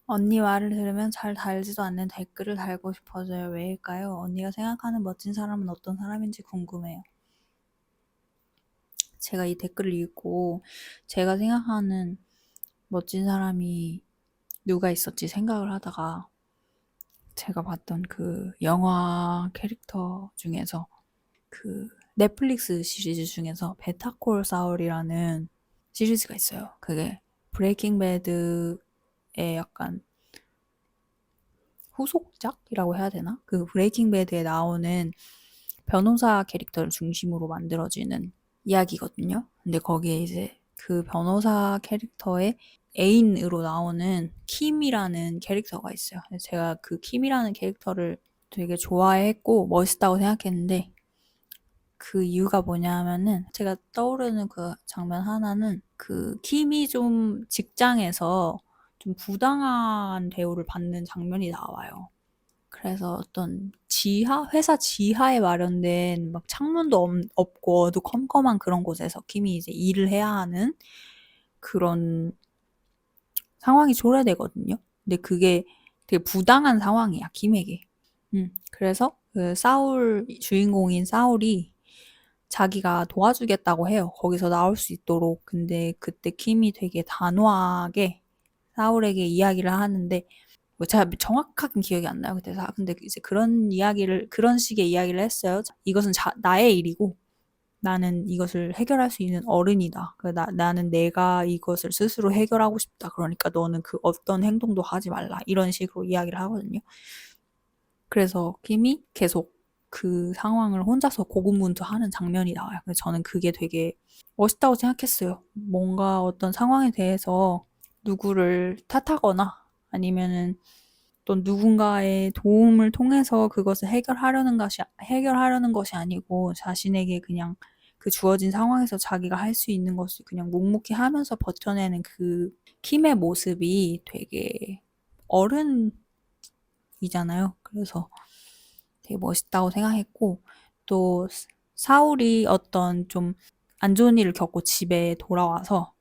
언니 말을 들으면 잘 달지도 않는 댓글을 달고 싶어져요. 왜일까요? 언니가 생각하는 멋진 사람은 어떤 사람인지 궁금해요. 제가 이 댓글을 읽고 제가 생각하는 멋진 사람이 누가 있었지 생각을 하다가 제가 봤던 그 영화 캐릭터 중에서 그 넷플릭스 시리즈 중에서 베타콜 사울이라는 시리즈가 있어요. 그게 브레이킹 배드의 약간 후속작이라고 해야 되나? 그 브레이킹 배드에 나오는 변호사 캐릭터를 중심으로 만들어지는 이야기거든요. 근데 거기에 이제 그 변호사 캐릭터의 애인으로 나오는 킴이라는 캐릭터가 있어요. 제가 그 킴이라는 캐릭터를 되게 좋아했고 멋있다고 생각했는데 그 이유가 뭐냐면은 제가 떠오르는 그 장면 하나는 그 킴이 좀 직장에서 좀 부당한 대우를 받는 장면이 나와요. 그래서 어떤 회사 지하에 마련된 막 창문도 없고 어두컴컴한 그런 곳에서 킴이 이제 일을 해야 하는 그런 상황이 초래되거든요. 근데 그게 되게 부당한 상황이야, 킴에게. 그래서 그 주인공인 사울이 자기가 도와주겠다고 해요. 거기서 나올 수 있도록. 근데 그때 킴이 되게 단호하게 사울에게 이야기를 하는데 뭐 제가 정확하게 기억이 안 나요. 근데 이제 그런 식의 이야기를 했어요. 이것은 나의 일이고 나는 이것을 해결할 수 있는 어른이다. 나는 내가 이것을 스스로 해결하고 싶다. 그러니까 너는 그 어떤 행동도 하지 말라. 이런 식으로 이야기를 하거든요. 그래서 킴이 계속 그 상황을 혼자서 고군분투하는 장면이 나와요. 그래서 저는 그게 되게 멋있다고 생각했어요. 뭔가 어떤 상황에 대해서 누구를 탓하거나 아니면은 또 누군가의 도움을 통해서 그것을 해결하려는 것이 아니고 자신에게 그냥 그 주어진 상황에서 자기가 할 수 있는 것을 그냥 묵묵히 하면서 버텨내는 그 킴의 모습이 되게 어른이잖아요. 그래서 되게 멋있다고 생각했고 또 사울이 어떤 좀 안 좋은 일을 겪고 집에 돌아와서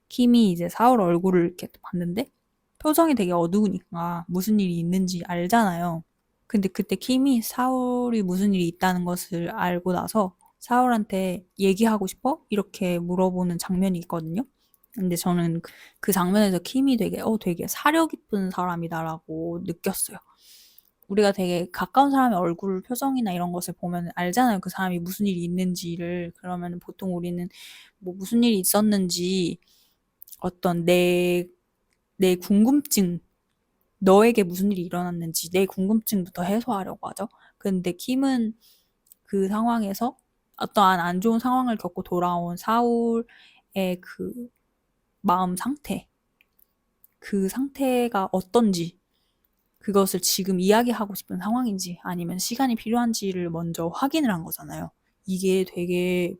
킴이 이제 사울 얼굴을 이렇게 봤는데 표정이 되게 어두우니까 무슨 일이 있는지 알잖아요. 근데 그때 킴이 사울이 무슨 일이 있다는 것을 알고 나서 사울한테 얘기하고 싶어? 이렇게 물어보는 장면이 있거든요. 근데 저는 그 장면에서 킴이 되게 사려 깊은 사람이다라고 느꼈어요. 우리가 되게 가까운 사람의 얼굴 표정이나 이런 것을 보면 알잖아요. 그 사람이 무슨 일이 있는지를. 그러면 보통 우리는 뭐 무슨 일이 있었는지 어떤 내 궁금증, 너에게 무슨 일이 일어났는지 내 궁금증부터 해소하려고 하죠. 근데 킴은 그 상황에서 어떠한 안 좋은 상황을 겪고 돌아온 사울의 그 마음 상태, 그 상태가 어떤지, 그것을 지금 이야기하고 싶은 상황인지 아니면 시간이 필요한지를 먼저 확인을 한 거잖아요. 이게 되게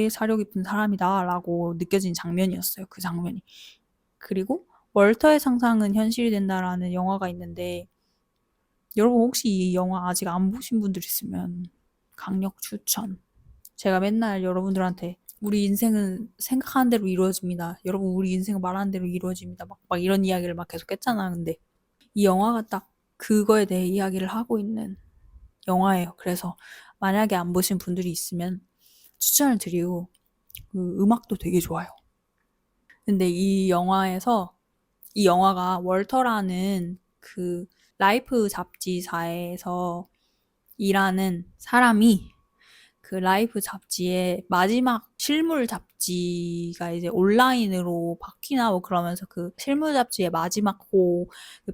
사려 깊은 사람이다라고 느껴진 장면이었어요. 그 장면이. 그리고 월터의 상상은 현실이 된다라는 영화가 있는데 여러분 혹시 이 영화 아직 안 보신 분들 있으면 강력 추천. 제가 맨날 여러분들한테 우리 인생은 생각하는 대로 이루어집니다. 여러분 우리 인생은 말하는 대로 이루어집니다. 막 이런 이야기를 막 계속 했잖아. 근데 이 영화가 딱 그거에 대해 이야기를 하고 있는 영화예요. 그래서 만약에 안 보신 분들이 있으면 추천을 드리고 그 음악도 되게 좋아요. 근데 이 영화가 월터라는 그 라이프 잡지사에서 일하는 사람이 그 라이프 잡지의 마지막 실물 잡지가 이제 온라인으로 바뀌나 뭐 그러면서 그 실물 잡지의 마지막 그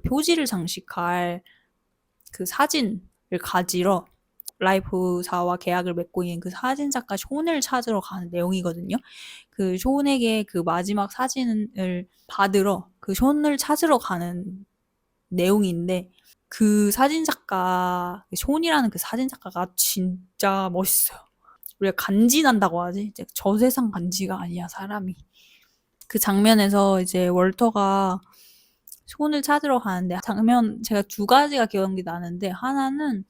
표지를 장식할 그 사진을 가지러 라이프사와 계약을 맺고 있는 그 사진작가 숀을 찾으러 가는 내용이거든요. 그 숀에게 그 마지막 사진을 받으러 그 숀을 찾으러 가는 내용인데 그 사진작가 숀이라는 그 사진작가가 진짜 멋있어요. 우리가 간지난다고 하지? 이제 저세상 간지가 아니야 사람이. 그 장면에서 이제 월터가 숀을 찾으러 가는데 장면 제가 두 가지가 기억이 나는데 하나는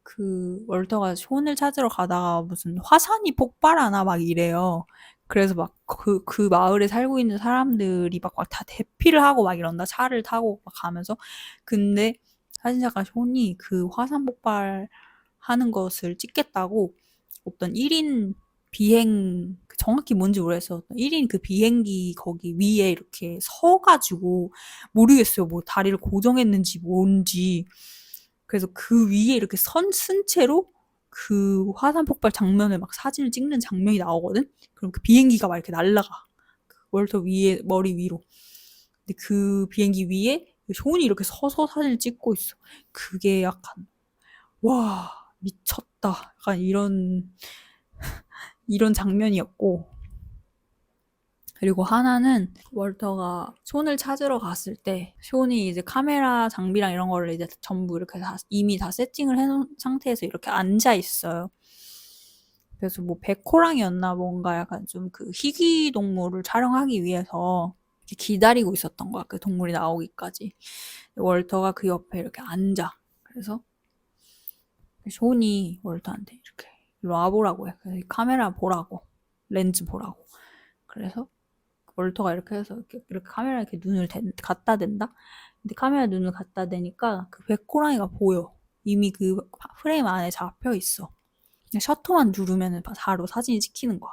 그 월터가 쇼을 찾으러 가다가 무슨 화산이 폭발하나 막 이래요. 그래서 막 그 마을에 살고 있는 사람들이 막 다 대피를 하고 막 이런다. 차를 타고 막 가면서. 근데 사진작가 쇼니 그 화산 폭발하는 것을 찍겠다고 어떤 1인 비행, 정확히 뭔지 모르겠어. 1인 그 비행기 거기 위에 이렇게 서가지고, 모르겠어요. 뭐 다리를 고정했는지 뭔지. 그래서 그 위에 이렇게 쓴 채로 그 화산 폭발 장면을 막 사진을 찍는 장면이 나오거든? 그럼 그 비행기가 막 이렇게 날아가. 그 월터 위에, 머리 위로. 근데 그 비행기 위에 쇼니 이렇게 서서 사진을 찍고 있어. 그게 약간, 와, 미쳤다. 약간 이런 장면이었고. 그리고 하나는 월터가 숀을 찾으러 갔을 때 숀이 이제 카메라 장비랑 이런 거를 이제 전부 이렇게 이미 다 세팅을 해놓은 상태에서 이렇게 앉아 있어요. 그래서 뭐 백호랑이였나 뭔가 약간 좀 그 희귀 동물을 촬영하기 위해서 기다리고 있었던 거야. 그 동물이 나오기까지. 월터가 그 옆에 이렇게 앉아. 그래서 숀이 월터한테 이렇게 일로 와보라고 해. 그래서 카메라 보라고. 렌즈 보라고. 그래서 월터가 이렇게 해서 이렇게 카메라 이렇게 눈을 갖다 댄다? 근데 카메라 눈을 갖다 대니까 그 백호랑이가 보여. 이미 그 프레임 안에 잡혀 있어. 셔터만 누르면 바로 사진이 찍히는 거야.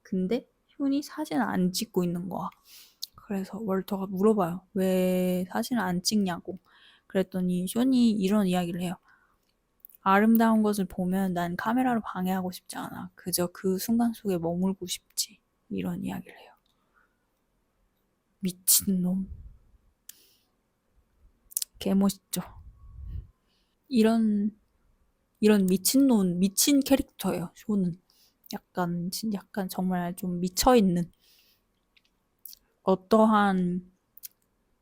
근데 숀이 사진을 안 찍고 있는 거야. 그래서 월터가 물어봐요. 왜 사진을 안 찍냐고. 그랬더니 숀이 이런 이야기를 해요. 아름다운 것을 보면 난 카메라로 방해하고 싶지 않아. 그저 그 순간 속에 머물고 싶지. 이런 이야기를 해요. 미친놈. 개멋있죠. 이런 미친놈, 미친 캐릭터예요. 쇼는 약간 정말 좀 미쳐있는 어떠한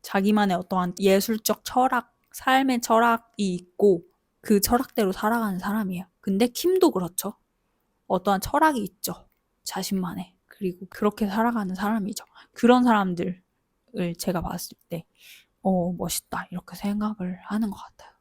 자기만의 어떠한 예술적 철학, 삶의 철학이 있고 그 철학대로 살아가는 사람이에요. 근데 킴도 그렇죠. 어떠한 철학이 있죠. 자신만의. 그리고 그렇게 살아가는 사람이죠. 그런 사람들을 제가 봤을 때 멋있다 이렇게 생각을 하는 것 같아요.